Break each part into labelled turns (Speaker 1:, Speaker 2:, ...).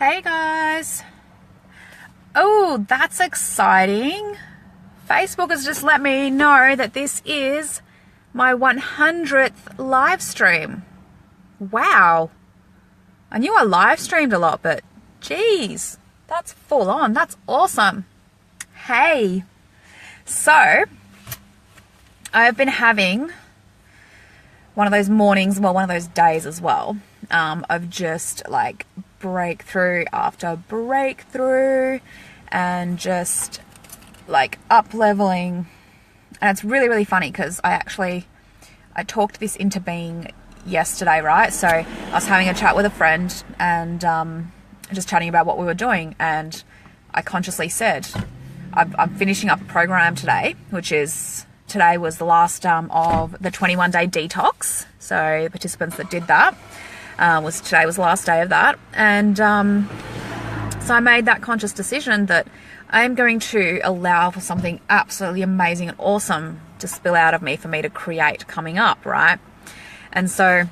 Speaker 1: Hey guys. Oh, that's exciting. Facebook has just let me know that this is my 100th live stream. Wow. I knew I live streamed a lot, but geez, that's full on. That's awesome. Hey. So, I've been having one of those mornings, well, one of those days as well, of just like breakthrough after breakthrough and just like up leveling. And it's really, really funny because I talked this into being yesterday, right? So I was having a chat with a friend and just chatting about what we were doing, and I consciously said, I'm finishing up a program today, today was the last of the 21-day detox. So participants that did that, today was the last day of that. And so I made that conscious decision that I am going to allow for something absolutely amazing and awesome to spill out of me for me to create coming up, right? And so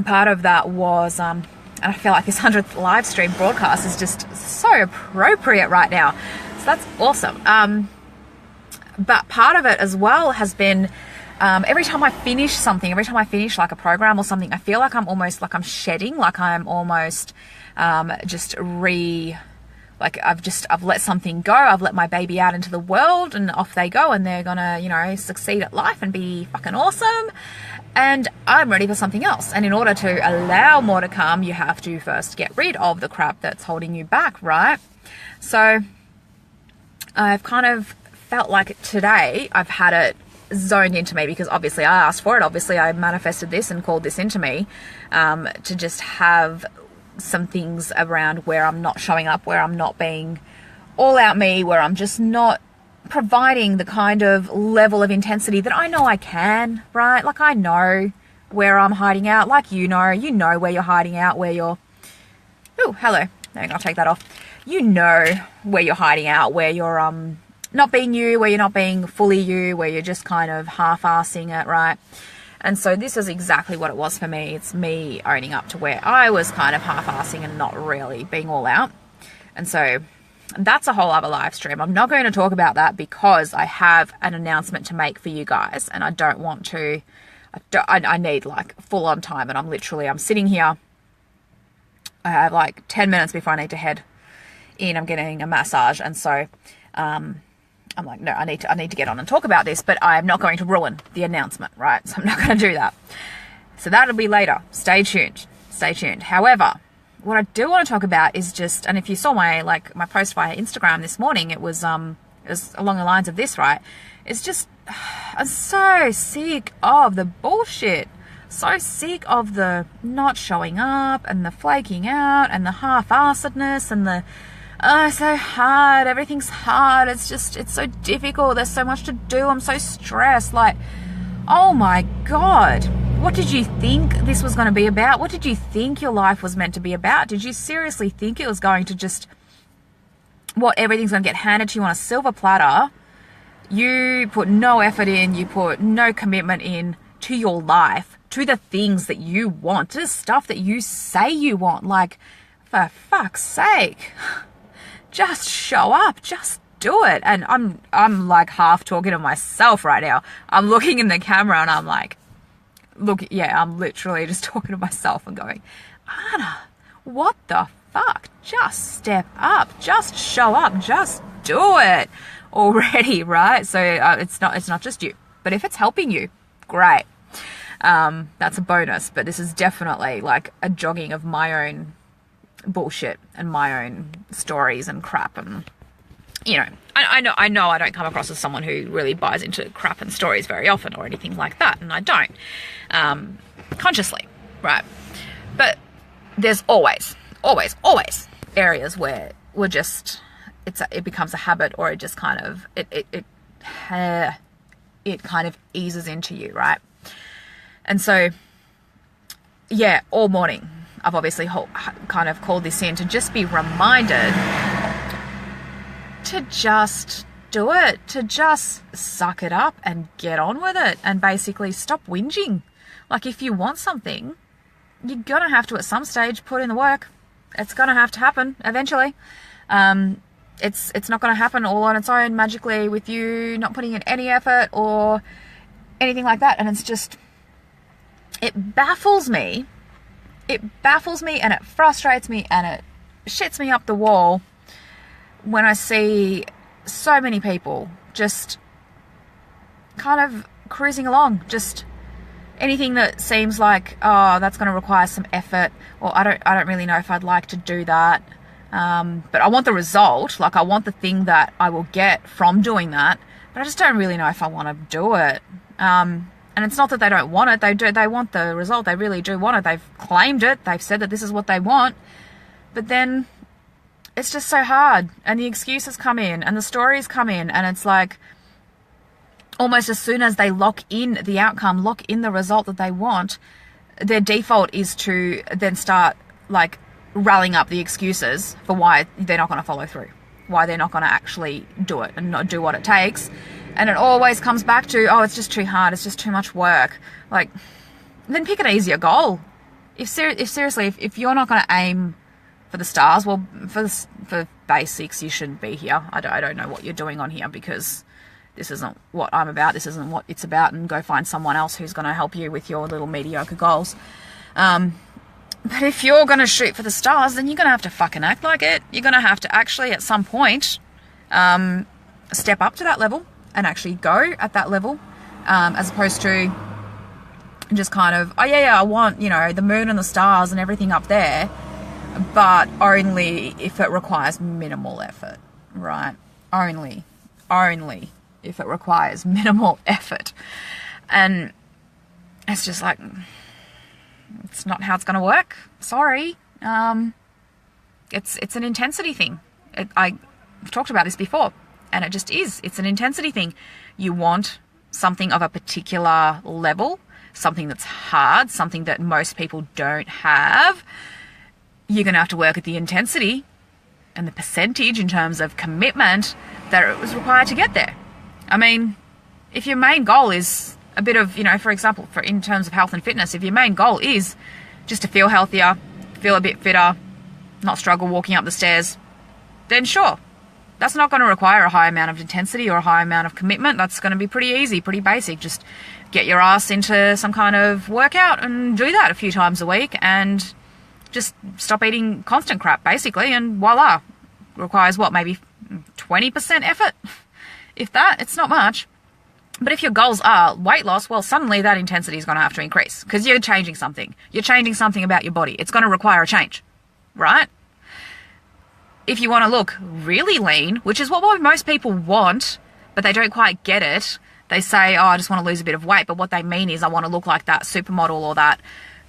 Speaker 1: part of that was, and I feel like this 100th live stream broadcast is just so appropriate right now. So that's awesome. But part of it as well has been, every time I finish something, every time I finish like a program or something, I feel like I'm almost like I'm shedding, like I'm almost I've let something go. I've let my baby out into the world and off they go, and they're gonna, succeed at life and be fucking awesome. And I'm ready for something else. And in order to allow more to come, you have to first get rid of the crap that's holding you back, right? So I've kind of felt like today I've had it zoned into me, because obviously I asked for it. Obviously I manifested this and called this into me, to just have some things around where I'm not showing up, where I'm not being all out me, where I'm just not providing the kind of level of intensity that I know I can, right? Like I know where I'm hiding out, like you know where you're hiding out, where you're, oh, hello, there, I'll take that off. You know where you're hiding out, where you're not being you, where you're not being fully you, where you're just kind of half-assing it, right? And so this is exactly what it was for me. It's me owning up to where I was kind of half-assing and not really being all out. And so that's a whole other live stream. I'm not going to talk about that because I have an announcement to make for you guys, and I don't want to, I need like full on time, and I'm sitting here. I have like 10 minutes before I need to head in. I'm getting a massage. And so, I'm like, no, I need to get on and talk about this, but I'm not going to ruin the announcement, right? So I'm not going to do that. So that'll be later. Stay tuned. However, what I do want to talk about is just, and if you saw my post via Instagram this morning, it was along the lines of this, right? It's just, I'm so sick of the bullshit. So sick of the not showing up and the flaking out and the half-assedness and the, oh, it's so hard. Everything's hard. It's so difficult. There's so much to do. I'm so stressed. Like, oh my God. What did you think this was going to be about? What did you think your life was meant to be about? Did you seriously think it was going to just, everything's going to get handed to you on a silver platter? You put no effort in. You put no commitment in to your life, to the things that you want, to the stuff that you say you want. Like, for fuck's sake. Just show up, just do it. And I'm like half talking to myself right now. I'm looking in the camera and I'm like, I'm literally just talking to myself and going, Anna, what the fuck? Just step up, just show up, just do it already, right? So it's not just you, but if it's helping you, great. That's a bonus, but this is definitely like a jogging of my own bullshit and my own stories and crap. And I know I don't come across as someone who really buys into crap and stories very often or anything like that, and I don't consciously, right? But there's always areas where we're just, it becomes a habit, or it just kind of it kind of eases into you, right? And so all morning I've obviously kind of called this in to just be reminded to just do it, to just suck it up and get on with it, and basically stop whinging. Like, if you want something, you're going to have to at some stage put in the work. It's going to have to happen eventually. It's not going to happen all on its own magically with you not putting in any effort or anything like that. And it's just, it baffles me. It baffles me and it frustrates me and it shits me up the wall when I see so many people just kind of cruising along, just anything that seems like, oh, that's going to require some effort, or I don't really know if I'd like to do that, but I want the result, like I want the thing that I will get from doing that, but I just don't really know if I want to do it. And it's not that they don't want it, they want the result, they really do want it, they've claimed it, they've said that this is what they want, but then it's just so hard, and the excuses come in, and the stories come in, and it's like, almost as soon as they lock in the outcome, lock in the result that they want, their default is to then start like rallying up the excuses for why they're not going to follow through, why they're not going to actually do it and not do what it takes. And it always comes back to, oh, it's just too hard, it's just too much work. Like, then pick an easier goal. If seriously, if you're not going to aim for the stars, well, for basics, you shouldn't be here. I don't know what you're doing on here, because this isn't what I'm about, this isn't what it's about, and go find someone else who's going to help you with your little mediocre goals. But if you're going to shoot for the stars, then you're going to have to fucking act like it. You're going to have to actually, at some point, step up to that level and actually go at that level, as opposed to just kind of, oh yeah, I want, you know, the moon and the stars and everything up there, but only if it requires minimal effort, right? Only if it requires minimal effort. And it's just like, it's not how it's going to work. Sorry. It's an intensity thing. I've talked about this before, and it just is. It's an intensity thing. You want something of a particular level, something that's hard, something that most people don't have. You're going to have to work at the intensity and the percentage in terms of commitment that it was required to get there. I mean, if your main goal is a bit of, you know, for example, in terms of health and fitness, if your main goal is just to feel healthier, feel a bit fitter, not struggle walking up the stairs, then sure, that's not going to require a high amount of intensity or a high amount of commitment. That's going to be pretty easy, pretty basic. Just get your ass into some kind of workout and do that a few times a week, and just stop eating constant crap, basically, and voila. Requires what, maybe 20% effort? If that, it's not much. But if your goals are weight loss, well, suddenly that intensity is going to have to increase, because you're changing something. You're changing something about your body. It's going to require a change, right? If you want to look really lean, which is what most people want, but they don't quite get it. They say, oh, I just want to lose a bit of weight. But what they mean is, I want to look like that supermodel or that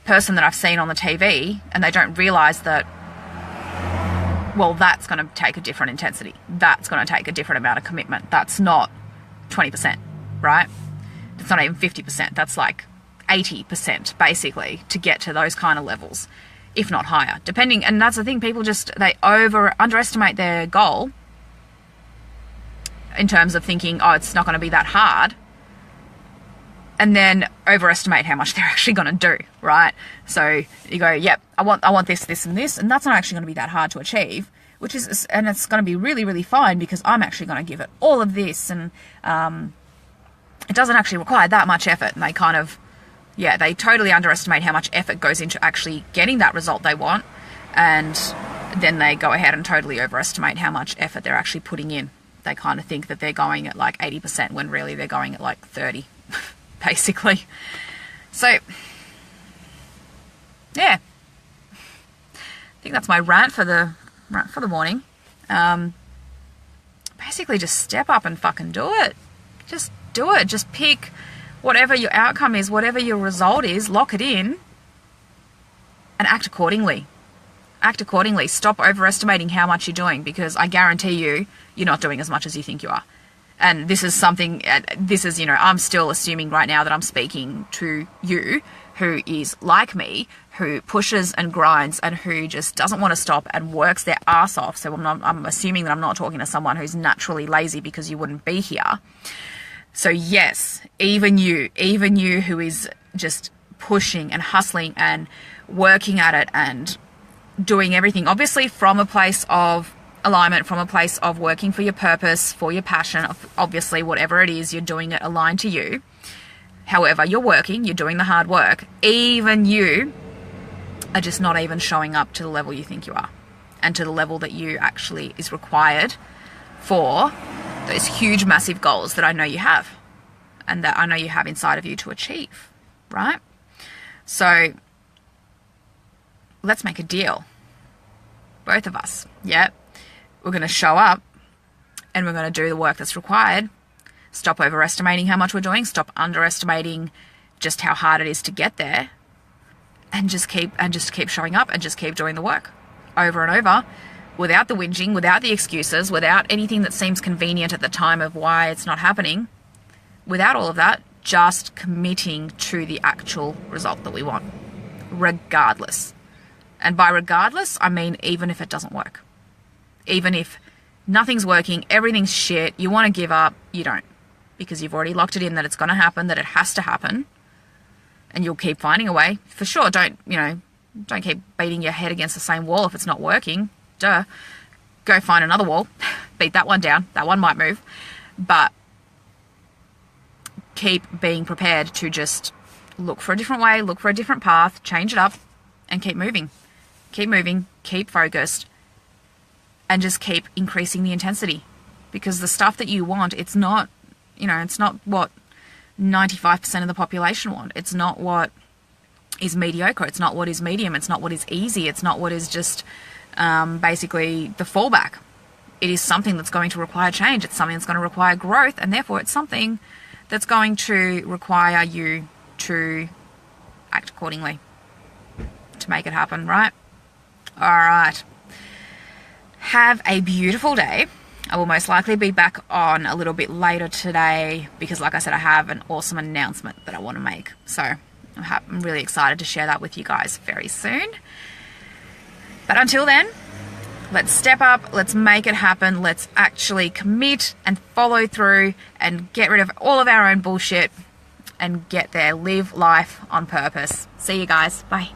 Speaker 1: person that I've seen on the TV, and they don't realize that, well, that's going to take a different intensity. That's going to take a different amount of commitment. That's not 20%, right? It's not even 50%. That's like 80%, basically, to get to those kind of levels, if not higher, depending. And that's the thing, people just, they underestimate their goal in terms of thinking, oh, it's not going to be that hard, and then overestimate how much they're actually going to do, right? So you go, yep, I want this, this, and this, and that's not actually going to be that hard to achieve, which is, and it's going to be really, really fine, because I'm actually going to give it all of this, and it doesn't actually require that much effort. And they kind of, yeah, they totally underestimate how much effort goes into actually getting that result they want, and then they go ahead and totally overestimate how much effort they're actually putting in. They kind of think that they're going at like 80% when really they're going at like 30. Basically. So yeah, I think that's my rant for the morning. Basically, just step up and fucking do it. Just do it. Just pick whatever your outcome is, whatever your result is, lock it in, and act accordingly. Act accordingly. Stop overestimating how much you're doing, because I guarantee you, you're not doing as much as you think you are. And this is something, you know, I'm still assuming right now that I'm speaking to you who is like me, who pushes and grinds and who just doesn't want to stop and works their ass off. So I'm assuming that I'm not talking to someone who's naturally lazy, because you wouldn't be here. So yes, even you who is just pushing and hustling and working at it and doing everything, obviously from a place of alignment, from a place of working for your purpose, for your passion, obviously whatever it is, you're doing it aligned to you. However, you're working, you're doing the hard work. Even you are just not even showing up to the level you think you are, and to the level that you actually is required for those huge, massive goals that I know you have, and that I know you have inside of you to achieve, right? So let's make a deal. Both of us, yeah? We're going to show up and we're going to do the work that's required. Stop overestimating how much we're doing. Stop underestimating just how hard it is to get there. And just keep showing up and just keep doing the work over and over, without the whinging, without the excuses, without anything that seems convenient at the time of why it's not happening. Without all of that, just committing to the actual result that we want, regardless. And by regardless, I mean even if it doesn't work. Even if nothing's working, everything's shit, you want to give up, you don't. Because you've already locked it in that it's going to happen, that it has to happen. And you'll keep finding a way. For sure, don't keep beating your head against the same wall if it's not working. Duh. Go find another wall. Beat that one down. That one might move. But keep being prepared to just look for a different way, look for a different path, change it up, and keep moving. Keep moving, keep focused, and just keep increasing the intensity. Because the stuff that you want, it's not what 95% of the population want. It's not what is mediocre. It's not what is medium. It's not what is easy. It's not what is just basically the fallback. It is something that's going to require change. It's something that's going to require growth, and therefore it's something that's going to require you to act accordingly to make it happen, right? All right. Have a beautiful day. I will most likely be back on a little bit later today because, like I said, I have an awesome announcement that I want to make. So I'm really excited to share that with you guys very soon. But until then, let's step up, let's make it happen, let's actually commit and follow through and get rid of all of our own bullshit and get there. Live life on purpose. See you guys. Bye.